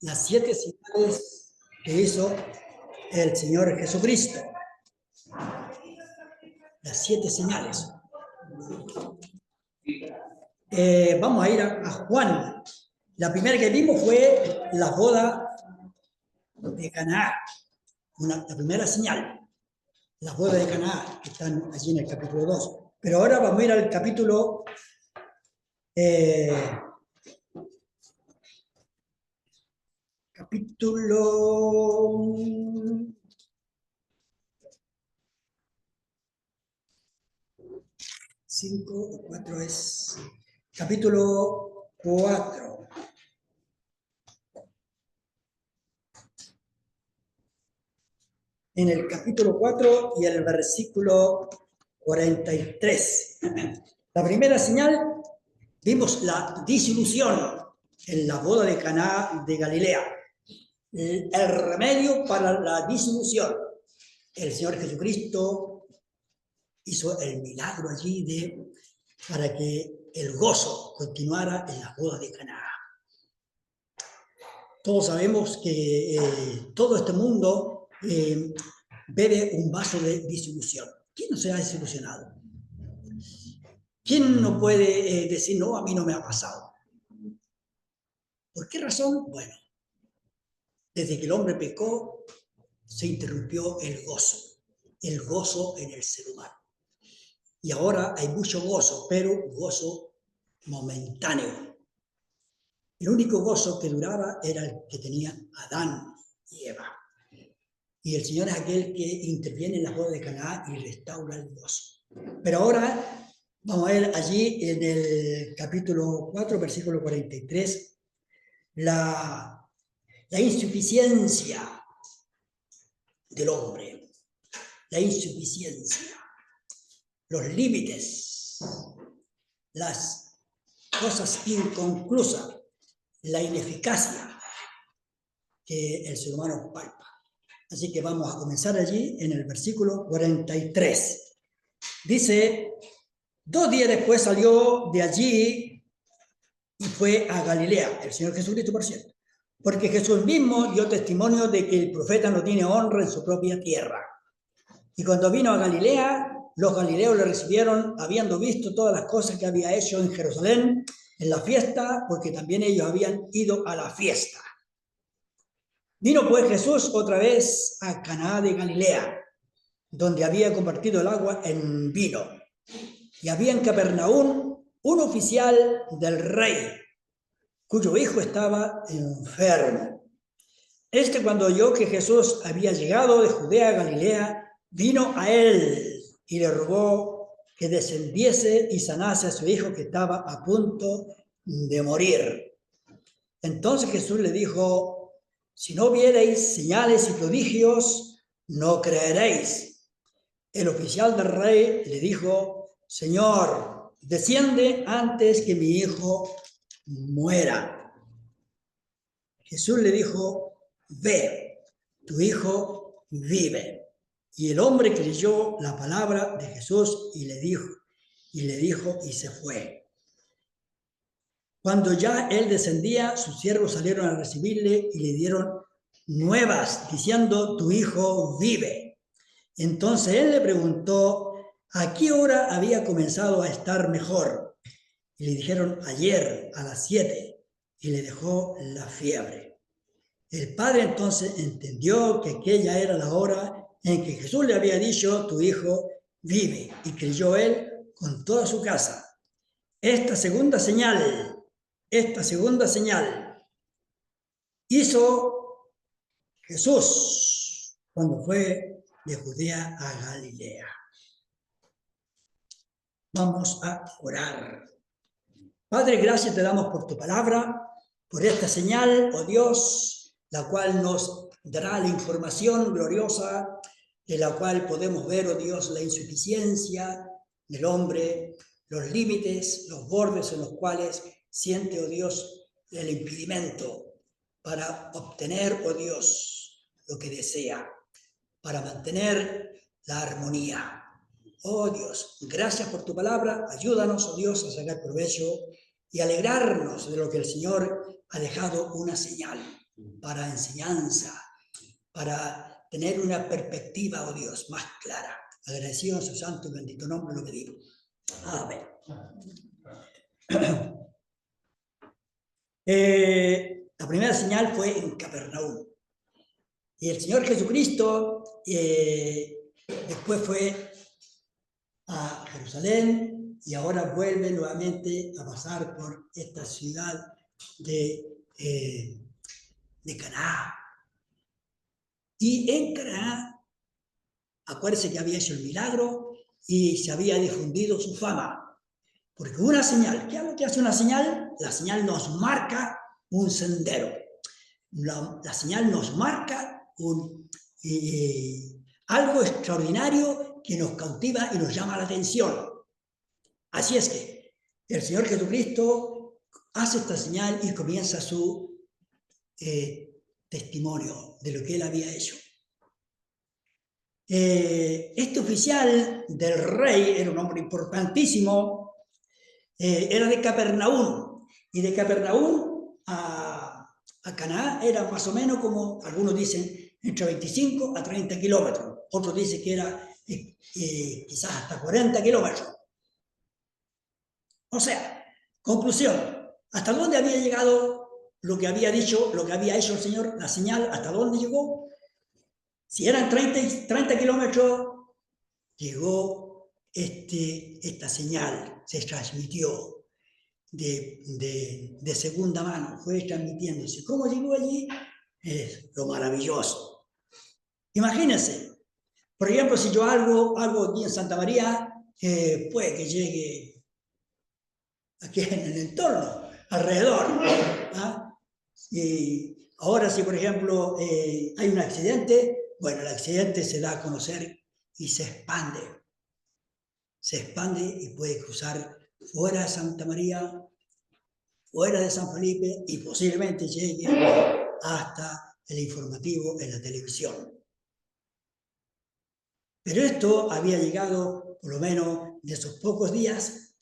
las 7 señales que hizo el Señor Jesucristo. Las 7 señales. Vamos a ir a Juan. La primera que vimos fue la boda de Caná. La primera señal. La boda de Caná, que están allí en el capítulo 2. Pero ahora vamos a ir al capítulo 5 o 4 es capítulo 4. En el capítulo 4 y el versículo 43. La primera señal, vimos la disolución en la boda de Caná de Galilea. El remedio para la disolución. El Señor Jesucristo hizo el milagro allí para que el gozo continuara en la boda de Caná. Todos sabemos que todo este mundo bebe un vaso de disolución. ¿Quién no se ha desilusionado? ¿Quién no puede decir, no, a mí no me ha pasado? ¿Por qué razón? Bueno, desde que el hombre pecó, se interrumpió el gozo en el ser humano. Y ahora hay mucho gozo, pero gozo momentáneo. El único gozo que duraba era el que tenían Adán y Eva. Y el Señor es aquel que interviene en la boda de Caná y restaura el gozo. Pero ahora vamos a ver allí en el capítulo 4, versículo 43, la insuficiencia del hombre, la insuficiencia, los límites, las cosas inconclusas, la ineficacia que el ser humano palpa. Así que vamos a comenzar allí en el versículo 43. Dice, 2 días después salió de allí y fue a Galilea, el Señor Jesucristo, por cierto, porque Jesús mismo dio testimonio de que el profeta no tiene honra en su propia tierra. Y cuando vino a Galilea, los galileos le recibieron, habiendo visto todas las cosas que había hecho en Jerusalén en la fiesta, porque también ellos habían ido a la fiesta. Vino pues Jesús otra vez a Caná de Galilea, donde había convertido el agua en vino. Y había en Capernaum un oficial del rey, cuyo hijo estaba enfermo. Cuando oyó que Jesús había llegado de Judea a Galilea, vino a él y le rogó que descendiese y sanase a su hijo que estaba a punto de morir. Entonces Jesús le dijo, si no viereis señales y prodigios, no creeréis. El oficial del rey le dijo, Señor, desciende antes que mi hijo muera. Jesús le dijo, ve, tu hijo vive. Y el hombre creyó la palabra de Jesús y le dijo y se fue. Cuando ya él descendía, sus siervos salieron a recibirle y le dieron nuevas, diciendo, tu hijo vive. Entonces él le preguntó, ¿a qué hora había comenzado a estar mejor? Y le dijeron, ayer a las 7, y le dejó la fiebre. El padre entonces entendió que aquella era la hora en que Jesús le había dicho, tu hijo vive, y creyó él con toda su casa. Esta segunda señal hizo Jesús cuando fue de Judea a Galilea. Vamos a orar. Padre, gracias te damos por tu palabra, por esta señal, oh Dios, la cual nos dará la información gloriosa, de la cual podemos ver, oh Dios, la insuficiencia del hombre, los límites, los bordes en los cuales siente, oh Dios, el impedimento para obtener, oh Dios, lo que desea, para mantener la armonía. Oh Dios, gracias por tu palabra, ayúdanos, oh Dios, a sacar provecho y alegrarnos de lo que el Señor ha dejado una señal. para enseñanza, para tener una perspectiva, oh Dios, más clara. Agradecido a su santo y bendito nombre lo pedimos. Amén. La primera señal fue en Capernaum. Y el Señor Jesucristo después fue a Jerusalén y ahora vuelve nuevamente a pasar por esta ciudad de Caná. Y en Caná, acuérdense que había hecho el milagro y se había difundido su fama. Porque una señal, ¿qué es lo que hace una señal? La señal nos marca un sendero. La señal nos marca algo extraordinario que nos cautiva y nos llama la atención. Así es que el Señor Jesucristo hace esta señal y comienza su testimonio de lo que Él había hecho. Este oficial del rey era un hombre importantísimo, era de Capernaum, y de Capernaum a Caná era más o menos como, algunos dicen, entre 25 a 30 kilómetros, otros dicen que era quizás hasta 40 kilómetros. O sea, conclusión, ¿hasta dónde había llegado lo que había dicho, lo que había hecho el Señor, la señal, hasta dónde llegó? Si eran 30 kilómetros, llegó esta señal, se transmitió de segunda mano, fue transmitiéndose. ¿Cómo llegó allí? Es lo maravilloso. Imagínense, por ejemplo, si yo hago aquí en Santa María, puede que llegue aquí en el entorno, alrededor. ¿Ah? Y ahora si, por ejemplo, hay un accidente, bueno, el accidente se da a conocer y se expande. Se expande y puede cruzar fuera de Santa María, fuera de San Felipe y posiblemente llegue hasta el informativo en la televisión. Pero esto había llegado, por lo menos de esos pocos días,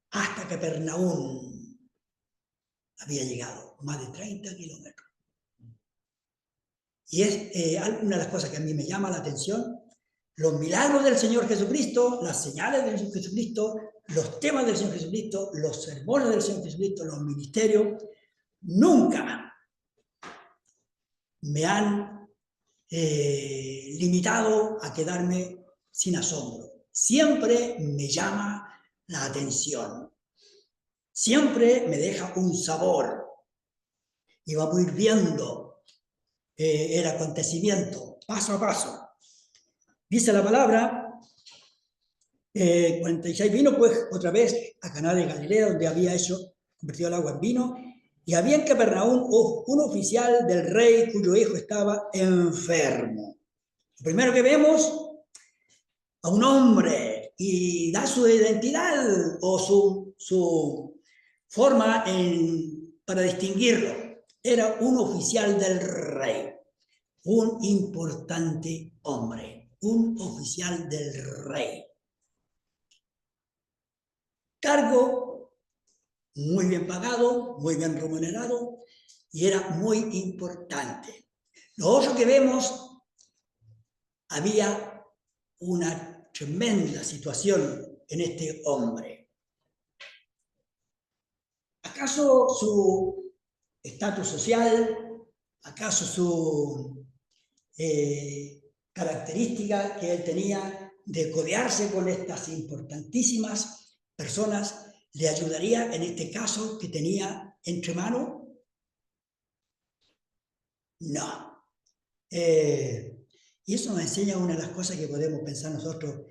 hasta Capernaum. Había llegado, más de 30 kilómetros. Y es una de las cosas que a mí me llama la atención, los milagros del Señor Jesucristo, las señales del Señor Jesucristo, los temas del Señor Jesucristo, los sermones del Señor Jesucristo, los ministerios, nunca me han limitado a quedarme sin asombro. Siempre me llama la atención. Siempre me deja un sabor. Y vamos a ir viendo el acontecimiento, paso a paso. Dice la palabra, 46, vino pues otra vez a Caná de Galilea, donde había convertido el agua en vino, y había en Capernaum un oficial del rey cuyo hijo estaba enfermo. Lo primero que vemos, a un hombre, y da su identidad o su forma para distinguirlo. Era un oficial del rey, un importante hombre, un oficial del rey. Cargo muy bien pagado, muy bien remunerado y era muy importante. Lo otro que vemos, había una tremenda situación en este hombre. ¿Acaso su estatus social, acaso su característica que él tenía de codearse con estas importantísimas personas le ayudaría en este caso que tenía entre manos? No. Y eso nos enseña una de las cosas que podemos pensar nosotros.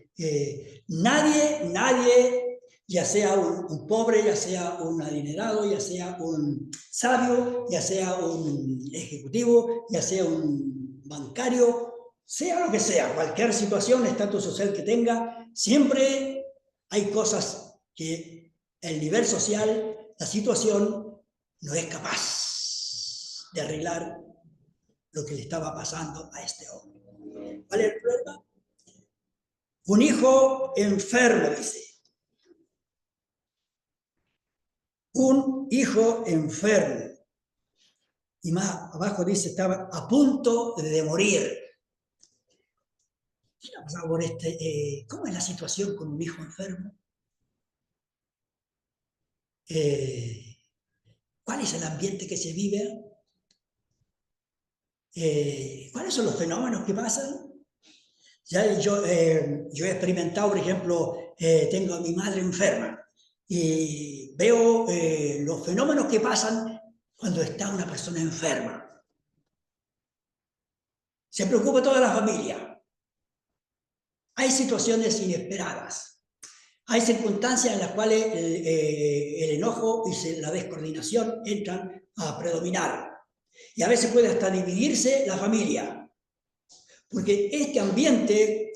Nadie, ya sea un pobre, ya sea un adinerado, ya sea un sabio, ya sea un ejecutivo, ya sea un bancario, sea lo que sea, cualquier situación, estatus social que tenga, siempre hay cosas que el nivel social, la situación, no es capaz de arreglar lo que le estaba pasando a este hombre. ¿Cuál es el problema? Un hijo enfermo, dice. Un hijo enfermo. Y más abajo dice, estaba a punto de morir. ¿Qué ha pasado por ¿cómo es la situación con un hijo enfermo? ¿Cuál es el ambiente que se vive? ¿Cuáles son los fenómenos que pasan? Ya yo he experimentado, por ejemplo, tengo a mi madre enferma y veo los fenómenos que pasan cuando está una persona enferma. Se preocupa toda la familia. Hay situaciones inesperadas. Hay circunstancias en las cuales el enojo y la descoordinación entran a predominar. Y a veces puede hasta dividirse la familia. Porque este ambiente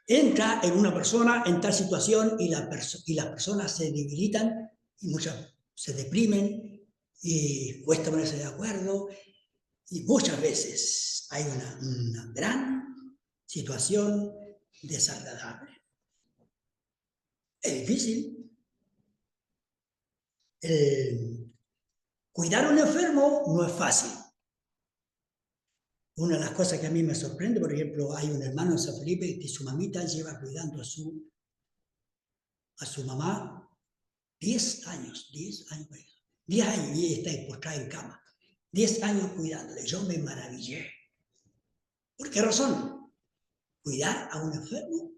entra en una persona en tal situación y las personas se debilitan y muchas se deprimen y cuesta ponerse de acuerdo. Y muchas veces hay una gran situación desagradable. Es difícil. Cuidar a un enfermo no es fácil. Una de las cosas que a mí me sorprende, por ejemplo, hay un hermano en San Felipe que su mamita lleva cuidando a su mamá 10 años, 10 años, 10 años y ella está postrada en cama. 10 años cuidándole. Yo me maravillé. ¿Por qué razón? Cuidar a un enfermo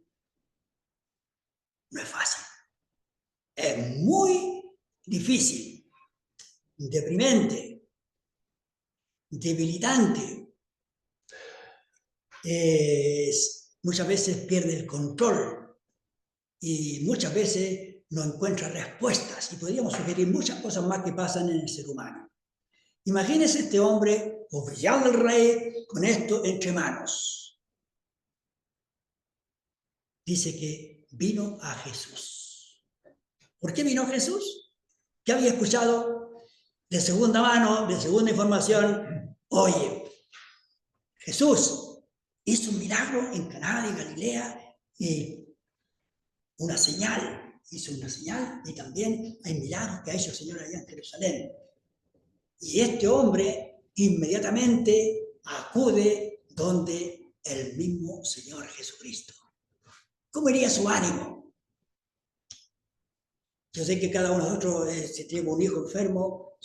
no es fácil. Es muy difícil, deprimente, debilitante. Muchas veces pierde el control y muchas veces no encuentra respuestas. Y podríamos sugerir muchas cosas más que pasan en el ser humano. Imagínese este hombre, oficial del rey, con esto entre manos. Dice que vino a Jesús. ¿Por qué vino a Jesús? ¿Qué había escuchado de segunda mano, de segunda información? Oye, Jesús hizo un milagro en Caná de Galilea y una señal, hizo una señal y también hay milagros que ha hecho el Señor allá en Jerusalén. Y este hombre inmediatamente acude donde el mismo Señor Jesucristo. ¿Cómo iría su ánimo? Yo sé que cada uno de nosotros, si tenemos un hijo enfermo,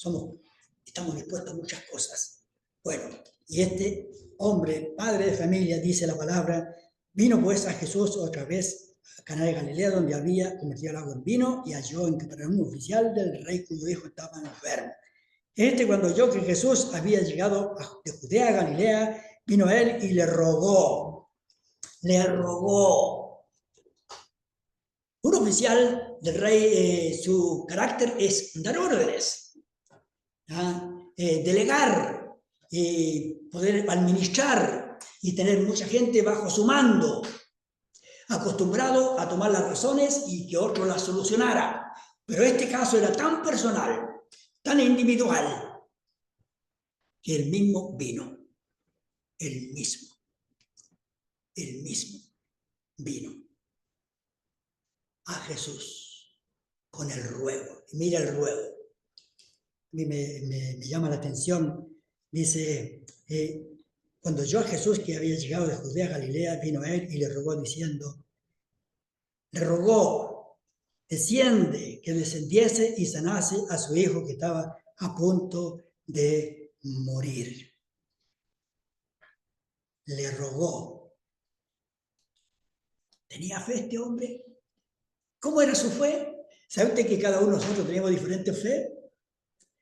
estamos dispuestos a muchas cosas. Bueno, y este hombre, padre de familia, dice la palabra, vino pues a Jesús otra vez a Caná de Galilea, donde había convertido el agua en vino, y halló en Capernaum un oficial del rey cuyo hijo estaba enfermo. Cuando oyó que Jesús había llegado de Judea a Galilea, vino a él y le rogó. Un oficial del rey, su carácter es dar órdenes, delegar, poder administrar y tener mucha gente bajo su mando, acostumbrado a tomar las razones y que otro las solucionara. Pero este caso era tan personal, tan individual, que él mismo vino. Él mismo vino a Jesús con el ruego. Y mira el ruego. A mí me llama la atención. Dice, cuando oyó a Jesús que había llegado de Judea a Galilea, vino a él y le rogó diciendo, desciende, que descendiese y sanase a su hijo que estaba a punto de morir. Le rogó. ¿Tenía fe este hombre? ¿Cómo era su fe? ¿Sabe usted que cada uno de nosotros tenemos diferente fe?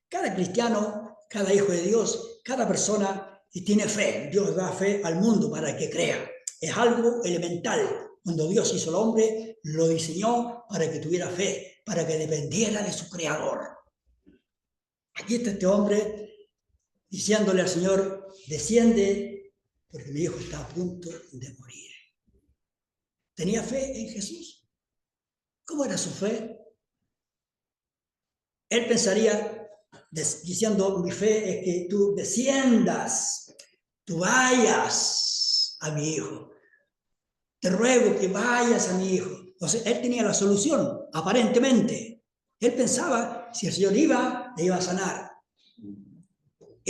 Cada cristiano, cada hijo de Dios, cada persona tiene fe. Dios da fe al mundo para que crea. Es algo elemental. Cuando Dios hizo al hombre, lo diseñó para que tuviera fe, para que dependiera de su creador. Aquí está este hombre diciéndole al Señor, desciende, porque mi hijo está a punto de morir. ¿Tenía fe en Jesús? ¿Cómo era su fe? Él pensaría, diciendo, mi fe es que tú desciendas, tú vayas a mi hijo. Te ruego que vayas a mi hijo. Entonces, él tenía la solución, aparentemente. Él pensaba, si el Señor iba, le iba a sanar.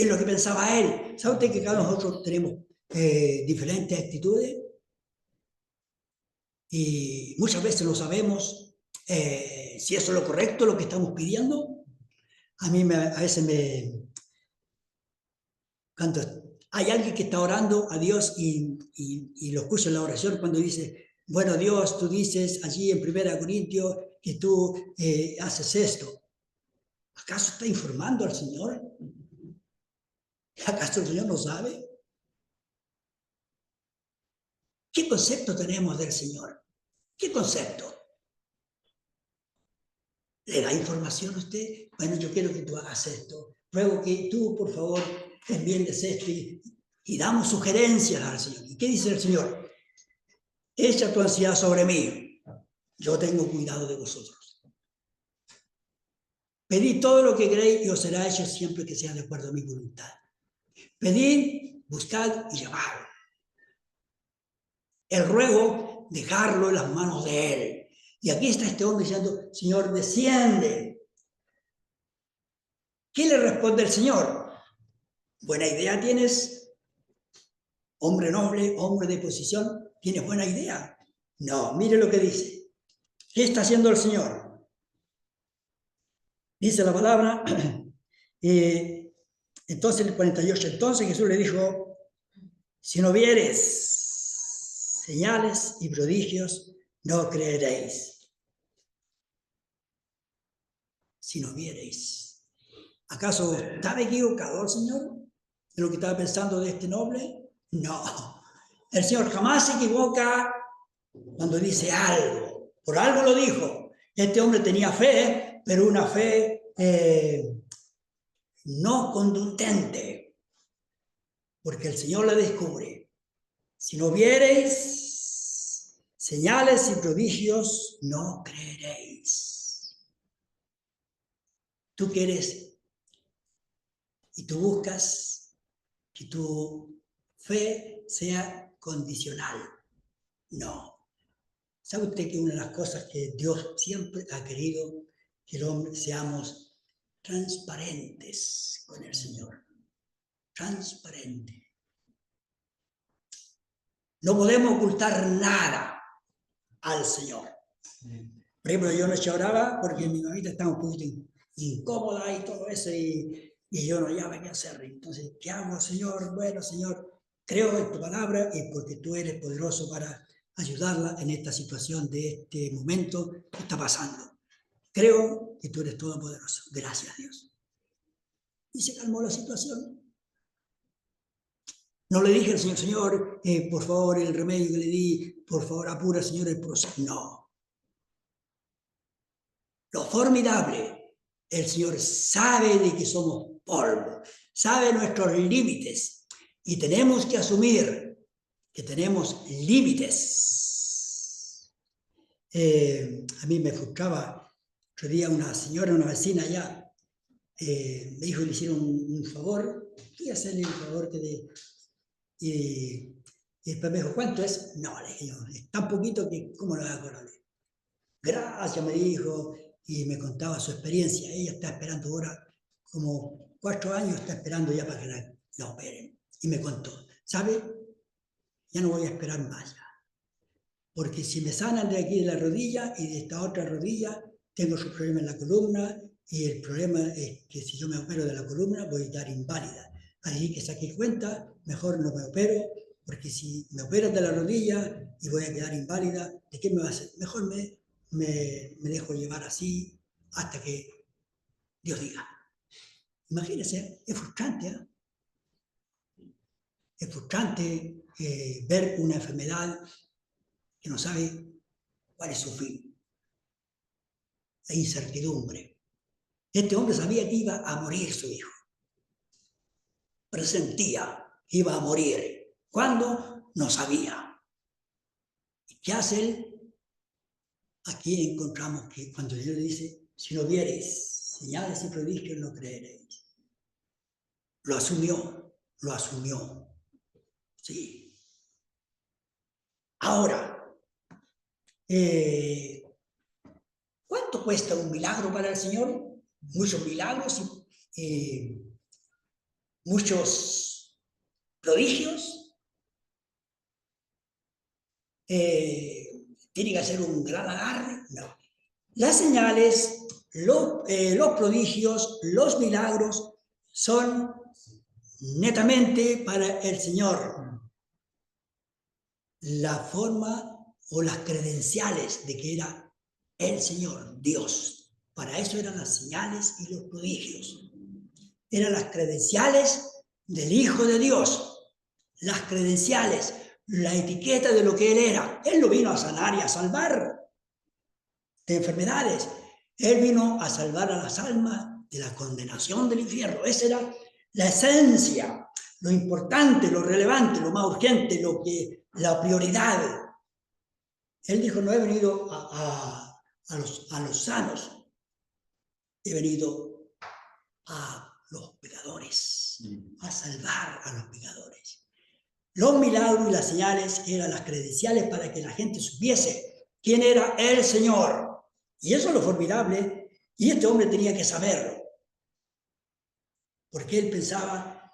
Es lo que pensaba él. ¿Sabe usted que cada nosotros tenemos diferentes actitudes? Y muchas veces no sabemos si eso es lo correcto, lo que estamos pidiendo. A mí a veces cuando hay alguien que está orando a Dios y lo escucha en la oración cuando dice, bueno, Dios, tú dices allí en 1 Corintios que tú haces esto. ¿Acaso está informando al Señor? ¿Acaso el Señor no sabe? ¿Qué concepto tenemos del Señor? ¿Qué concepto? ¿Le da información a usted? Bueno, yo quiero que tú hagas esto. Ruego que tú, por favor, envíes esto y damos sugerencias al Señor. ¿Y qué dice el Señor? Echa tu ansiedad sobre mí. Yo tengo cuidado de vosotros. Pedid todo lo que queréis y os será hecho siempre que sea de acuerdo a mi voluntad. Pedid, buscad y llamad. El ruego, dejarlo en las manos de Él. Y aquí está este hombre diciendo, Señor, desciende. ¿Qué le responde el Señor? Buena idea tienes, hombre noble, hombre de posición, ¿tienes buena idea? No, mire lo que dice. ¿Qué está haciendo el Señor? Dice la palabra, entonces el 48, entonces Jesús le dijo, si no vieres señales y prodigios, no creeréis. Si no viereis. ¿Acaso estaba equivocado el Señor en lo que estaba pensando de este noble? No. El Señor jamás se equivoca cuando dice algo. Por algo lo dijo. Este hombre tenía fe, pero una fe no contundente. Porque el Señor le descubre. Si no viereis señales y prodigios, no creeréis. Tú quieres y tú buscas que tu fe sea condicional. No. ¿Sabe usted que una de las cosas que Dios siempre ha querido que el hombre seamos transparentes con el Señor? Transparente. No podemos ocultar nada al Señor. Por ejemplo, yo noche oraba porque mi mamita estaba un poquito incómoda y todo eso y yo no sabía qué hacer. Entonces, ¿qué hago, Señor? Bueno, Señor, creo en tu palabra y porque tú eres poderoso para ayudarla en esta situación de este momento que está pasando. Creo que tú eres todopoderoso. Gracias, Dios. Y se calmó la situación. No le dije al Señor, Señor, por favor, el remedio que le di, por favor, apura, Señor, el proceso. No. Lo formidable, el Señor sabe de que somos polvo, sabe nuestros límites y tenemos que asumir que tenemos límites. A mí me frustraba, otro día una señora, una vecina allá, me dijo que le hicieron un favor, fui a hacerle un favor y después me dijo, ¿cuánto es? No, le dije yo, es tan poquito que ¿cómo lo voy a cobrar? Gracias, me dijo, y me contaba su experiencia. Ella está esperando ahora como 4 años, está esperando ya para que la operen. Y me contó, ¿sabe? Ya no voy a esperar más ya. Porque si me sanan de aquí de la rodilla y de esta otra rodilla, tengo su problema en la columna y el problema es que si yo me opero de la columna voy a estar inválida. Así que saqué cuenta, mejor no me opero, porque si me operan de la rodilla y voy a quedar inválida, ¿de qué me va a hacer? Mejor me dejo llevar así hasta que Dios diga. Imagínense, es frustrante, ¿eh? Es frustrante ver una enfermedad que no sabe cuál es su fin. La incertidumbre. Este hombre sabía que iba a morir su hijo. Presentía que iba a morir. ¿Cuándo? No sabía. ¿Y qué hace él? Aquí encontramos que cuando Dios le dice, si no viereis señales y prodigios, no creeréis. Lo asumió. Sí. Ahora, ¿cuánto cuesta un milagro para el Señor? Muchos milagros muchos prodigios, tiene que hacer un gran agarre. No. Las señales, los prodigios, los milagros son netamente para el Señor. La forma o las credenciales de que era el Señor, Dios. Para eso eran las señales y los prodigios. Eran las credenciales del Hijo de Dios. Las credenciales, la etiqueta de lo que Él era. Él no vino a sanar y a salvar de enfermedades. Él vino a salvar a las almas de la condenación del infierno. Esa era la esencia, lo importante, lo relevante, lo más urgente, la prioridad. Él dijo, no he venido a los sanos, he venido a los pecadores, a salvar a los pecadores. Los milagros y las señales eran las credenciales para que la gente supiese quién era el Señor. Y eso es lo formidable, y este hombre tenía que saberlo, porque él pensaba,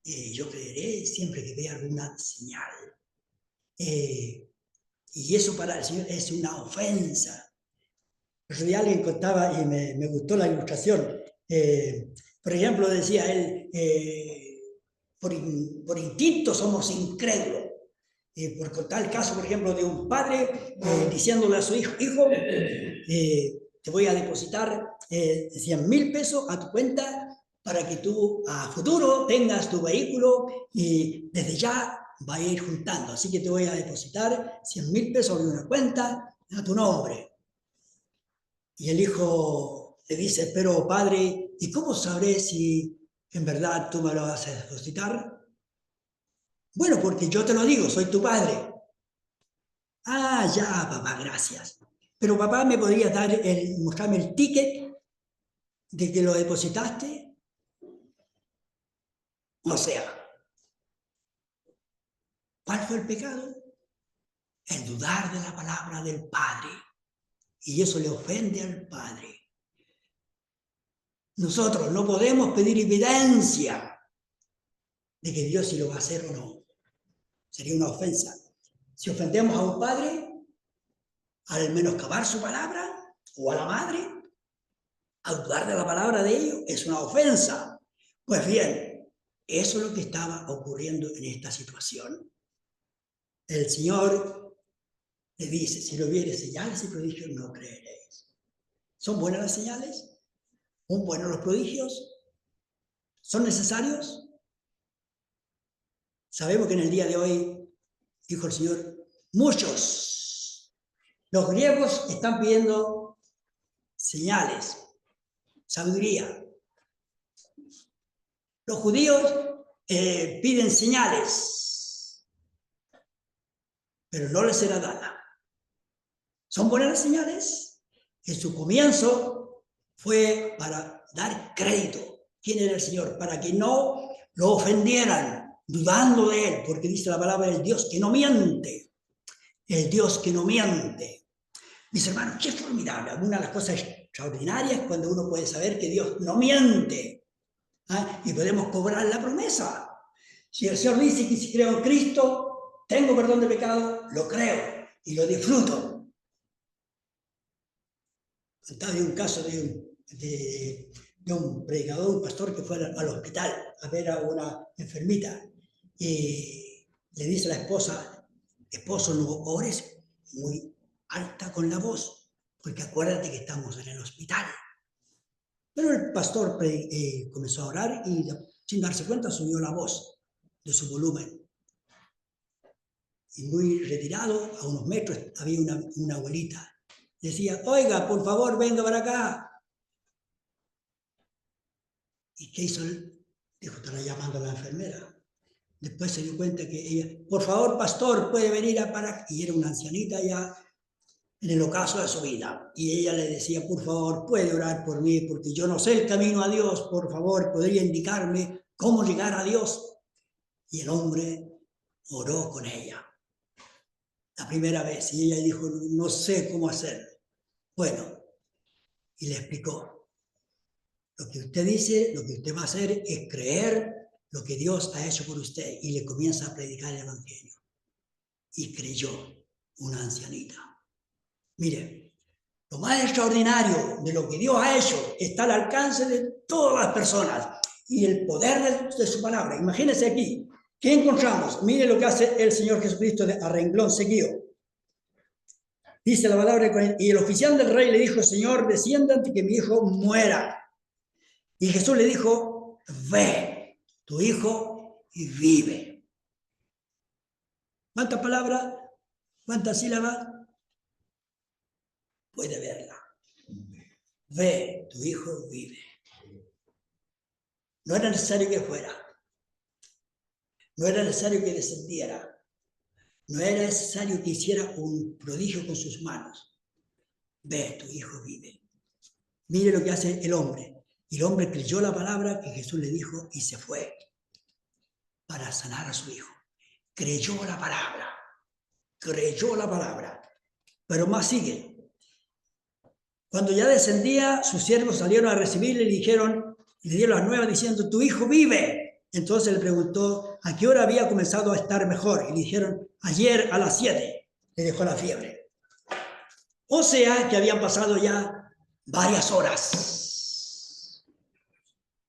yo creeré siempre que vea alguna señal. Y eso para el Señor es una ofensa. El otro día alguien contaba, y me gustó la ilustración, por ejemplo, decía él, por instinto somos incrédulos. Por contar el caso, por ejemplo, de un padre diciéndole a su hijo, te voy a depositar 100.000 pesos a tu cuenta para que tú a futuro tengas tu vehículo y desde ya va a ir juntando. Así que te voy a depositar 100.000 pesos en una cuenta a tu nombre. Y el hijo le dice, pero padre, ¿y cómo sabré si en verdad tú me lo vas a depositar? Bueno, porque yo te lo digo, soy tu padre. Ah, ya, papá, gracias. Pero papá, ¿me podrías mostrarme el ticket de que lo depositaste? O sea, ¿cuál fue el pecado? El dudar de la palabra del Padre. Y eso le ofende al Padre. Nosotros no podemos pedir evidencia de que Dios sí lo va a hacer o no. Sería una ofensa. Si ofendemos a un padre, al menoscabar su palabra, o a la madre, al dudar de la palabra de ellos, es una ofensa. Pues bien, eso es lo que estaba ocurriendo en esta situación. El Señor le dice, si lo vieres señales y prodigios, no creeréis. ¿Son buenas las señales? ¿Son buenos los prodigios? ¿Son necesarios? Sabemos que en el día de hoy, dijo el Señor, muchos, los griegos están pidiendo señales, sabiduría. Los judíos piden señales, pero no les será dada. ¿Son buenas las señales? En su comienzo fue para dar crédito. ¿Quién era el Señor? Para que no lo ofendieran, dudando de Él, porque dice la palabra del Dios que no miente. El Dios que no miente. Mis hermanos, qué formidable. Una de las cosas extraordinarias cuando uno puede saber que Dios no miente. ¿Ah? Y podemos cobrar la promesa. Si el Señor dice que si creo en Cristo, tengo perdón de pecado, lo creo y lo disfruto. Había un caso de un predicador, un pastor que fue al hospital a ver a una enfermita y le dice a la esposa, esposo, no ores muy alta con la voz, porque acuérdate que estamos en el hospital. Pero el pastor comenzó a orar y sin darse cuenta subió la voz de su volumen. Y muy retirado, a unos metros, había una abuelita. Decía, oiga, por favor, venga para acá. ¿Y qué hizo él? Dijo, estará llamando a la enfermera. Después se dio cuenta que ella, por favor, pastor, puede venir a para... Y era una ancianita ya en el ocaso de su vida. Y ella le decía, por favor, puede orar por mí, porque yo no sé el camino a Dios, por favor, podría indicarme cómo llegar a Dios. Y el hombre oró con ella. La primera vez. Y ella dijo, no sé cómo hacerlo. Bueno, y le explicó. Lo que usted dice, lo que usted va a hacer es creer lo que Dios ha hecho por usted y le comienza a predicar el Evangelio. Y creyó una ancianita. Mire, lo más extraordinario de lo que Dios ha hecho está al alcance de todas las personas y el poder de su palabra. Imagínense aquí, ¿qué encontramos? Mire lo que hace el Señor Jesucristo a renglón seguido. Dice la palabra, y el oficial del rey le dijo, Señor, descienda antes que mi hijo muera. Y Jesús le dijo, ve, tu hijo vive. ¿Cuántas palabras? ¿Cuántas sílabas? Puede verla. Ve, tu hijo vive. No era necesario que fuera. No era necesario que descendiera. No era necesario que hiciera un prodigio con sus manos. Ve, tu hijo vive. Mire lo que hace el hombre. Y el hombre creyó la palabra que Jesús le dijo y se fue para sanar a su hijo. Creyó la palabra. Creyó la palabra. Pero más sigue. Cuando ya descendía, sus siervos salieron a recibirle y le dijeron, y le dieron las nuevas diciendo, tu hijo vive. Entonces le preguntó, ¿a qué hora había comenzado a estar mejor? Y le dijeron, ayer a las 7 le dejó la fiebre. O sea, que habían pasado ya varias horas.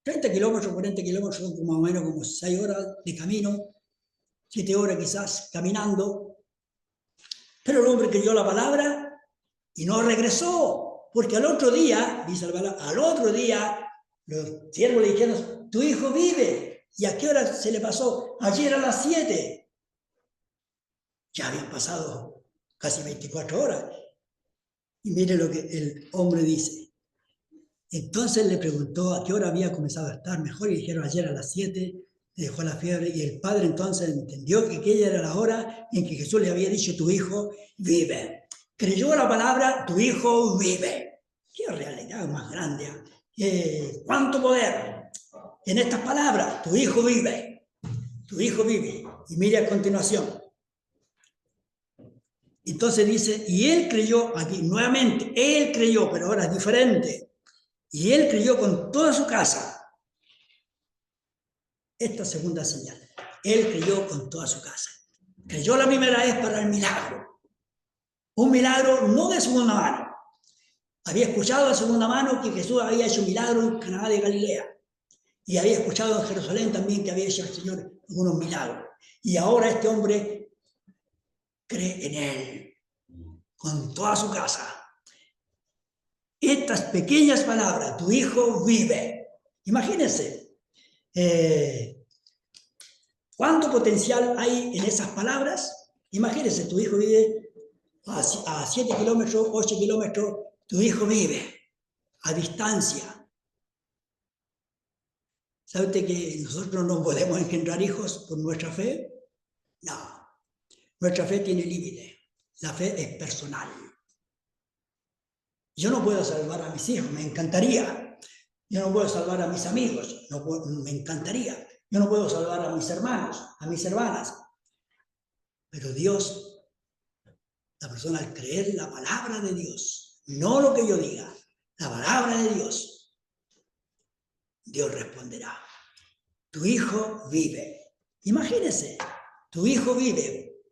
30 kilómetros, 40 kilómetros, son como más o menos como 6 horas de camino, 7 horas quizás caminando. Pero el hombre creyó la palabra y no regresó, porque al otro día, dice la palabra, al otro día los siervos le dijeron, tu hijo vive. ¿Y a qué hora se le pasó? Ayer a las 7. Ya habían pasado casi 24 horas. Y mire lo que el hombre dice. Entonces le preguntó a qué hora había comenzado a estar mejor y dijeron ayer a las 7, le dejó la fiebre y el padre entonces entendió que aquella era la hora en que Jesús le había dicho tu hijo vive. Creyó la palabra tu hijo vive. Qué realidad más grande. ¿Cuánto poder en estas palabras? Tu hijo vive. Tu hijo vive. Y mire a continuación. Entonces dice, y él creyó, aquí nuevamente, él creyó, pero ahora es diferente. Y él creyó con toda su casa. Esta segunda señal. Él creyó con toda su casa. Creyó la primera vez para el milagro. Un milagro no de segunda mano. Había escuchado de segunda mano que Jesús había hecho milagros en Caná de Galilea. Y había escuchado en Jerusalén también que había hecho el Señor algunos milagros. Y ahora este hombre cree en él con toda su casa. Estas pequeñas palabras, tu hijo vive. Imagínense, ¿cuánto potencial hay en esas palabras? Imagínense, tu hijo vive a 7 kilómetros, 8 kilómetros, tu hijo vive a distancia. ¿Sabe usted que nosotros no podemos engendrar hijos por nuestra fe? No, nuestra fe tiene límite. La fe es personal. Yo no puedo salvar a mis hijos, me encantaría. Yo no puedo salvar a mis amigos, me encantaría. Yo no puedo salvar a mis hermanos, a mis hermanas. Pero Dios, la persona al creer la palabra de Dios, no lo que yo diga, la palabra de Dios, Dios responderá. Tu hijo vive. Imagínese, tu hijo vive.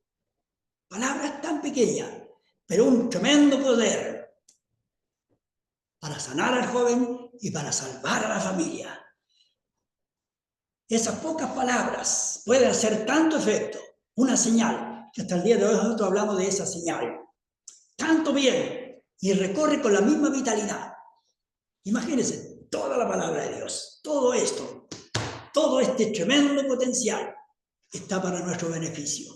Palabras tan pequeñas, pero un tremendo poder para sanar al joven y para salvar a la familia. Esas pocas palabras pueden hacer tanto efecto, una señal, que hasta el día de hoy nosotros hablamos de esa señal. Tanto bien, y recorre con la misma vitalidad. Imagínense, toda la palabra de Dios, todo esto, todo este tremendo potencial está para nuestro beneficio.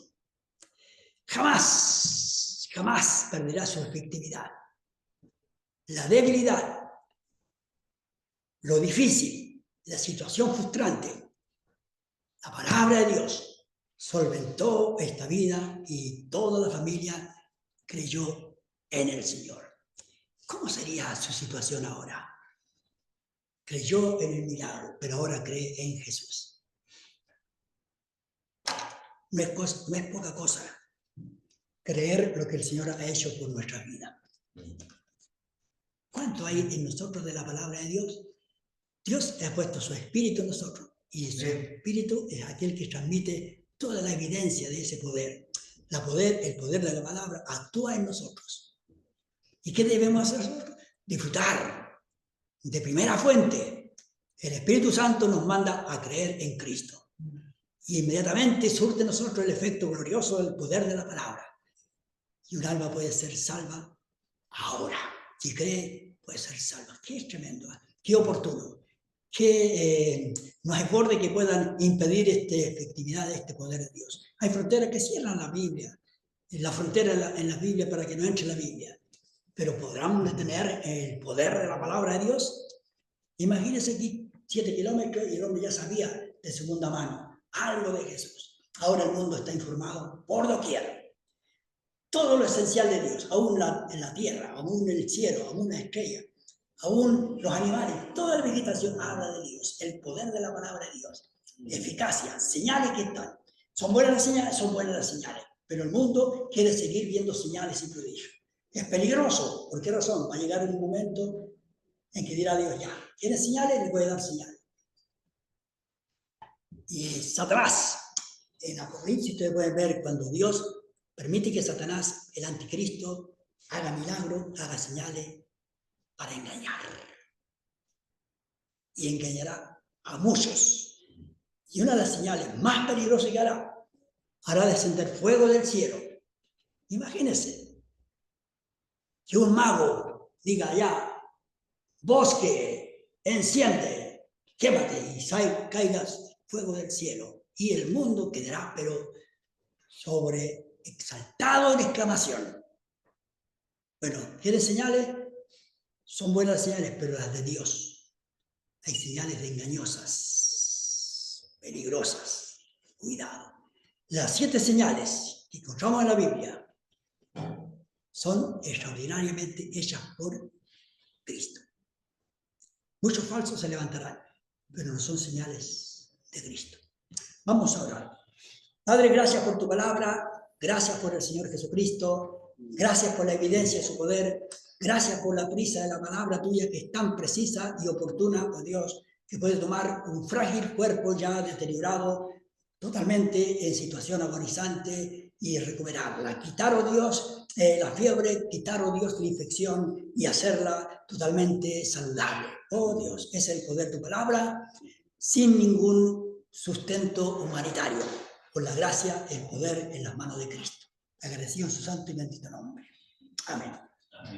Jamás, jamás perderá su efectividad. La debilidad, lo difícil, la situación frustrante, la palabra de Dios solventó esta vida y toda la familia creyó en el Señor. ¿Cómo sería su situación ahora? Creyó en el milagro, pero ahora cree en Jesús. No es poca cosa creer lo que el Señor ha hecho por nuestra vida. ¿Cuánto hay en nosotros de la palabra de Dios? Dios ha puesto su espíritu en nosotros y su espíritu es aquel que transmite toda la evidencia de ese poder. El poder de la palabra actúa en nosotros. ¿Y qué debemos hacer nosotros? Disfrutar de primera fuente. El Espíritu Santo nos manda a creer en Cristo. Y inmediatamente surte en nosotros el efecto glorioso del poder de la palabra. Y un alma puede ser salva ahora. Si cree, puede ser salva. Qué tremendo, qué oportuno. Que no hay borde que puedan impedir esta efectividad de este poder de Dios. Hay fronteras que cierran la Biblia. La frontera en la Biblia para que no entre la Biblia. Pero ¿podrán detener el poder de la palabra de Dios? Imagínense aquí 7 kilómetros y el hombre ya sabía de segunda mano algo de Jesús. Ahora el mundo está informado por doquier. Todo lo esencial de Dios, aún en la tierra, aún en el cielo, aún la estrella, aún los animales, toda la vegetación habla de Dios, el poder de la palabra de Dios, eficacia, señales que están. ¿Son buenas las señales? Son buenas las señales, pero el mundo quiere seguir viendo señales y prodigios. Es peligroso. ¿Por qué razón? Va a llegar un momento en que dirá Dios, ya, ¿quieres señales? Le voy a dar señales. Y Satanás, en Apocalipsis ustedes pueden ver cuando Dios permite que Satanás, el anticristo, haga milagros, haga señales para engañar. Y engañará a muchos. Y una de las señales más peligrosas que hará descender fuego del cielo. Imagínense que un mago diga ya, bosque, enciende, quémate y caigas fuego del cielo. Y el mundo quedará, pero exaltado en exclamación. Bueno, ¿quieren señales? Son buenas señales, pero las de Dios. Hay señales de engañosas, peligrosas. Cuidado. Las 7 señales que encontramos en la Biblia son extraordinariamente hechas por Cristo. Muchos falsos se levantarán, pero no son señales de Cristo. Vamos a orar. Padre, gracias por tu palabra, gracias por el Señor Jesucristo, gracias por la evidencia de su poder, gracias por la prisa de la palabra tuya que es tan precisa y oportuna, oh Dios, que puede tomar un frágil cuerpo ya deteriorado, totalmente en situación agonizante y recuperarla. Quitar, oh Dios, la fiebre, quitar, oh Dios, la infección y hacerla totalmente saludable. Oh Dios, es el poder de tu palabra sin ningún sustento humanitario, con la gracia, el poder en las manos de Cristo. Agradecido en su santo y bendito nombre. Amén.